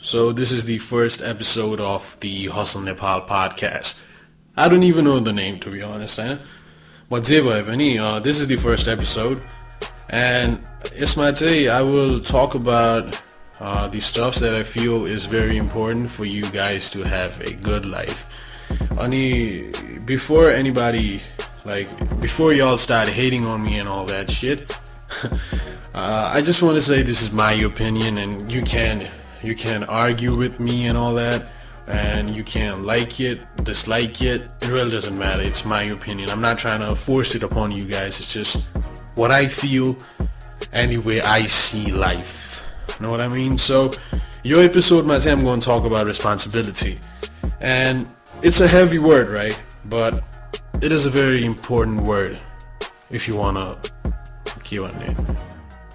So this is the first episode of the HustleNepal Podcast. I don't even know the name, to be honest. But this is the first episode. And Ismail, I will talk about the stuff that I feel is very important for you guys to have a good life. Before y'all start hating on me and all that shit, I just want to say this is my opinion, and you can argue with me and all that, and you can like it, dislike it. It really doesn't matter. It's my opinion. I'm not trying to force it upon you guys. It's just what I feel and the way I see life. You know what I mean? So your episode, I'm going to talk about responsibility, and it's a heavy word, right? But it is a very important word if you want to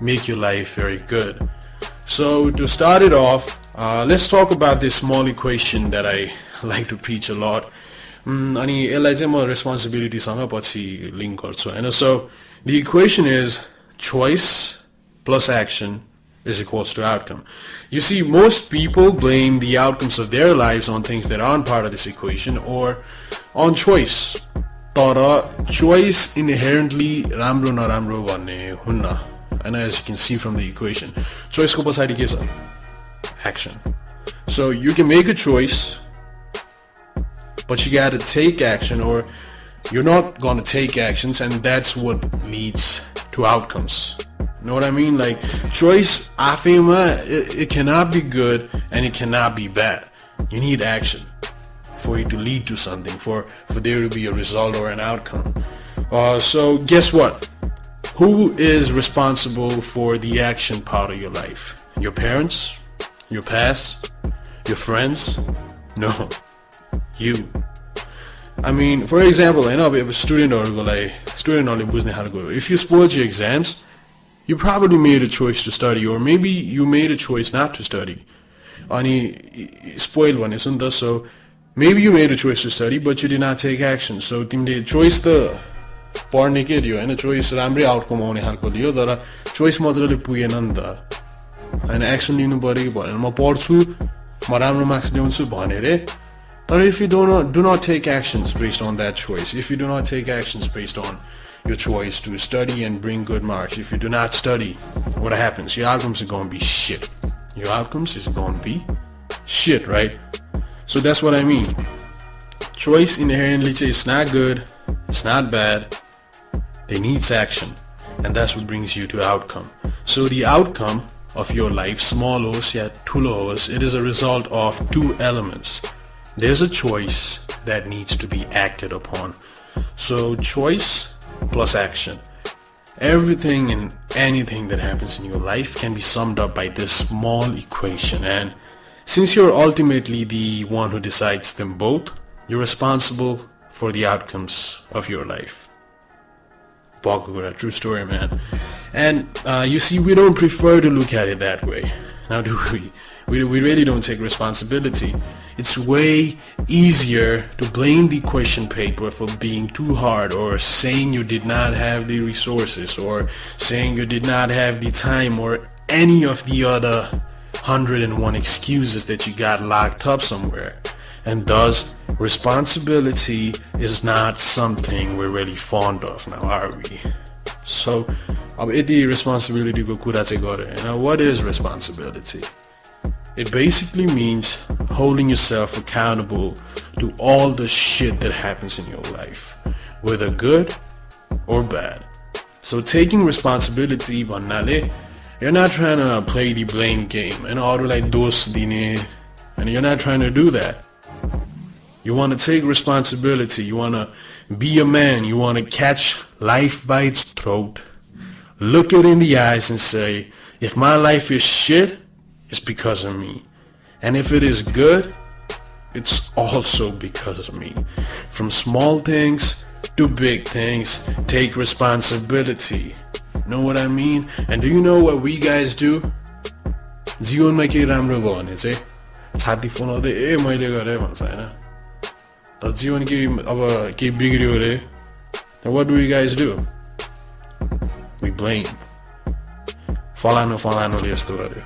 make your life very good. So to start it off, let's talk about this small equation that I like to preach a lot. अनि यसलाई चाहिँ म responsibilityसँग पछि link गर्छु हैन. So the equation is choice plus action is equals to outcome. You see, most people blame the outcomes of their lives on things that aren't part of this equation or on choice. तर choice inherently राम्रो नराम्रो भन्ने हुन्न. And as you can see from the equation, choice ko pasadi ke cha? Action. So you can make a choice, but you gotta take action, or you're not gonna take actions, and that's what leads to outcomes. You know what I mean? Like, choice, it cannot be good and it cannot be bad. You need action for it to lead to something, for there to be a result or an outcome. So guess what? Who is responsible for the action part of your life? Your parents? Your past? Your friends? No. You. I mean, for example, I know if a student if you spoiled your exams, you probably made a choice to study, or maybe you made a choice not to study. Spoiled one, isn't that? So maybe you made a choice to study, but you did not take action. So the choice पढ्ने के दियो हैन, चोइस राम्रै outcome आउने खालको दियो, तर चोइस मात्रले पुगेन नि त हैन. एक्सन लिनु पर्यो भनेर म पढ्छु, म राम्रो मार्क्स ल्याउँछु भने रे. तर if you do not take actions based on that choice, if you do not take actions based on your choice to study and bring good marks, if you do not study, what happens? Your outcomes are going to be shit. Your outcomes is going to be shit, right? So that's what I mean. Choice inherently is not good, it's not bad. They needs action, and that's what brings you to outcome. So the outcome of your life, small hoos ya thulo hoos, it is a result of two elements. There's a choice that needs to be acted upon. So choice plus action. Everything and anything that happens in your life can be summed up by this small equation, and since you're ultimately the one who decides them both, you're responsible for the outcomes of your life. True story, man. And you see, we don't prefer to look at it that way. Now do we? We really don't take responsibility. It's way easier to blame the question paper for being too hard, or saying you did not have the resources, or saying you did not have the time, or any of the other 101 excuses that you got locked up somewhere. And thus, responsibility is not something we're really fond of now, are we? So, responsibility ko kura chai gare. Now, what is responsibility? It basically means holding yourself accountable to all the shit that happens in your life, whether good or bad. So taking responsibility, you're not trying to play the blame game and all like dos dine, and you're not trying to do that. You want to take responsibility. You want to be a man. You want to catch life by its throat, look it in the eyes and say, if my life is shit, it's because of me. And if it is good, it's also because of me. From small things to big things, take responsibility. Know what I mean? And do you know what we guys do? जीवनमा के राम्रो भयो भने चाहिँ छाती फुलाउँदै मैले गरे भन्छ हैन. तर जीवन के अब के बिग्रियो रे. Then what do we guys do? We blame. फलानुले यस्तो गर्यो,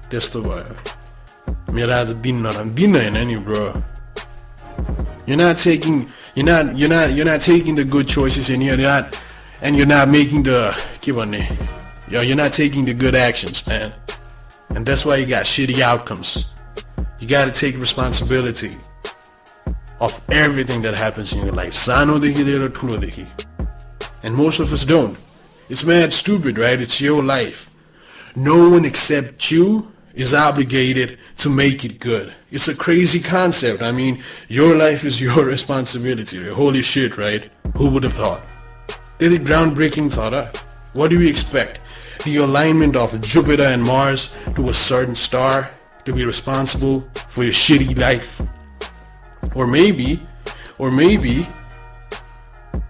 त्यस्तो भयो, Mira din any bro. You're not taking the good choices, and you're not making you're not taking the good actions, man. And that's why you got shitty outcomes. You gotta take responsibility of everything that happens in your life. And most of us don't. It's mad stupid, right? It's your life. No one except you is obligated to make it good. It's a crazy concept. I mean, your life is your responsibility. Holy shit, right? Who would have thought? This is groundbreaking thought. What do you expect? The alignment of Jupiter and Mars to a certain star to be responsible for your shitty life? Or maybe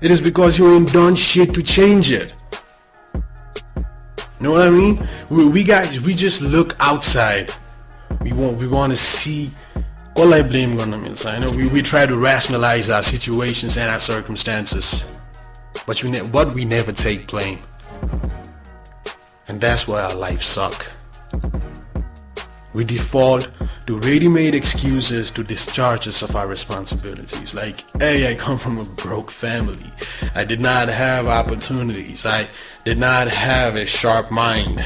it is because you ain't done shit to change it. Know what I mean? We just look outside. We want to see. All I blame on them is, I know we try to rationalize our situations and our circumstances, but we never take blame, and that's why our lives suck. We default to ready-made excuses to discharge us of our responsibilities. Like, hey, I come from a broke family. I did not have opportunities. I did not have a sharp mind.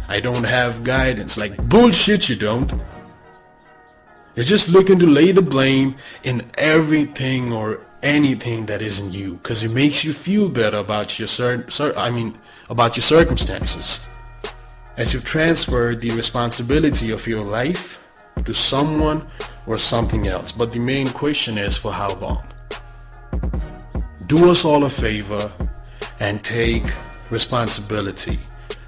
I don't have guidance. Like, bullshit, you don't. You're just looking to lay the blame in everything or anything that isn't you, because it makes you feel better about your about your circumstances. As you've transferred the responsibility of your life to someone or something else. But the main question is, for how long? Do us all a favor and take responsibility.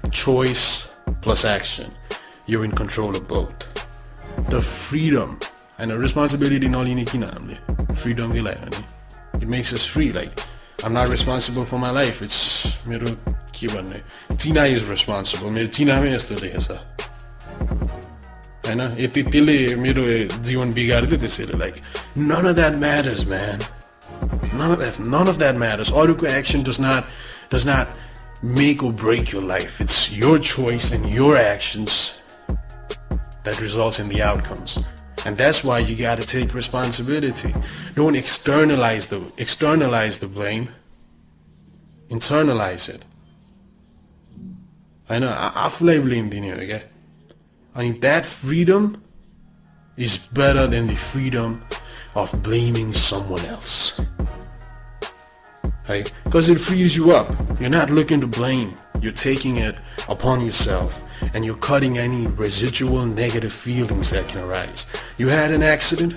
Choice plus action. You're in control of both. The freedom and the responsibility in all freedom, it makes us free. Like, I'm not responsible for my life. It's Tina is responsible. Tina is the like, none of that matters, man. None of that matters. Auto action does not make or break your life. It's your choice and your actions that results in the outcomes. And that's why you gotta take responsibility. Don't externalize the blame. Internalize it. I know, I feel blame the okay? I mean, that freedom is better than the freedom of blaming someone else. Right? Because it frees you up. You're not looking to blame. You're taking it upon yourself, and you're cutting any residual negative feelings that can arise. You had an accident?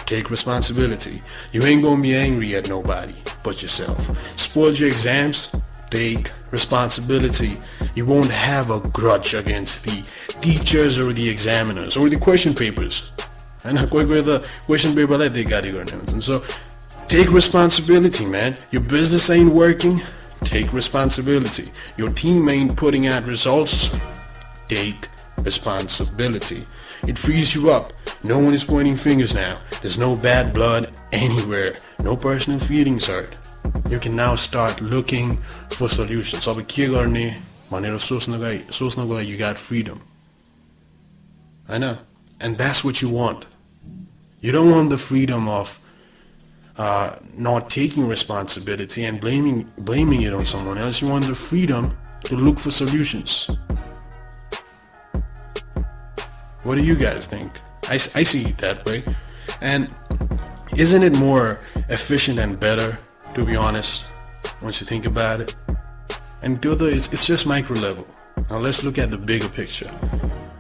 Take responsibility. You ain't gonna be angry at nobody but yourself. Spoiled your exams? Take responsibility. You won't have a grudge against the teachers or the examiners or the question papers. And the question paper that they got your names. And so take responsibility, man. Your business ain't working? Take responsibility. Your team ain't putting out results? Take responsibility. It frees you up. No one is pointing fingers now. There's no bad blood anywhere. No personal feelings hurt. You can now start looking for solutions. So you got freedom. I know. And that's what you want. You don't want the freedom of not taking responsibility and blaming it on someone else. You want the freedom to look for solutions. What do you guys think? I see it that way. And isn't it more efficient and better, to be honest, once you think about it? And the other is, it's just micro level. Now let's look at the bigger picture.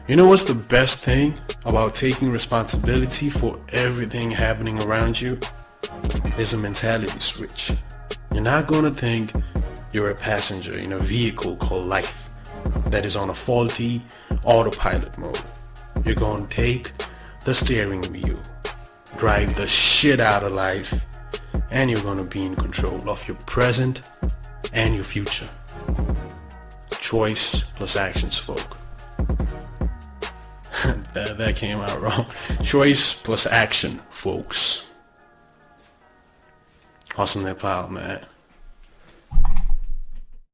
You know what's the best thing about taking responsibility for everything happening around you? There's a mentality switch. You're not gonna think you're a passenger in a vehicle called life that is on a faulty autopilot mode. You're gonna take the steering wheel, drive the shit out of life, and you're gonna be in control of your present and your future. Choice plus actions, folk. that came out wrong. Choice plus action, folks. HustleNepal, man.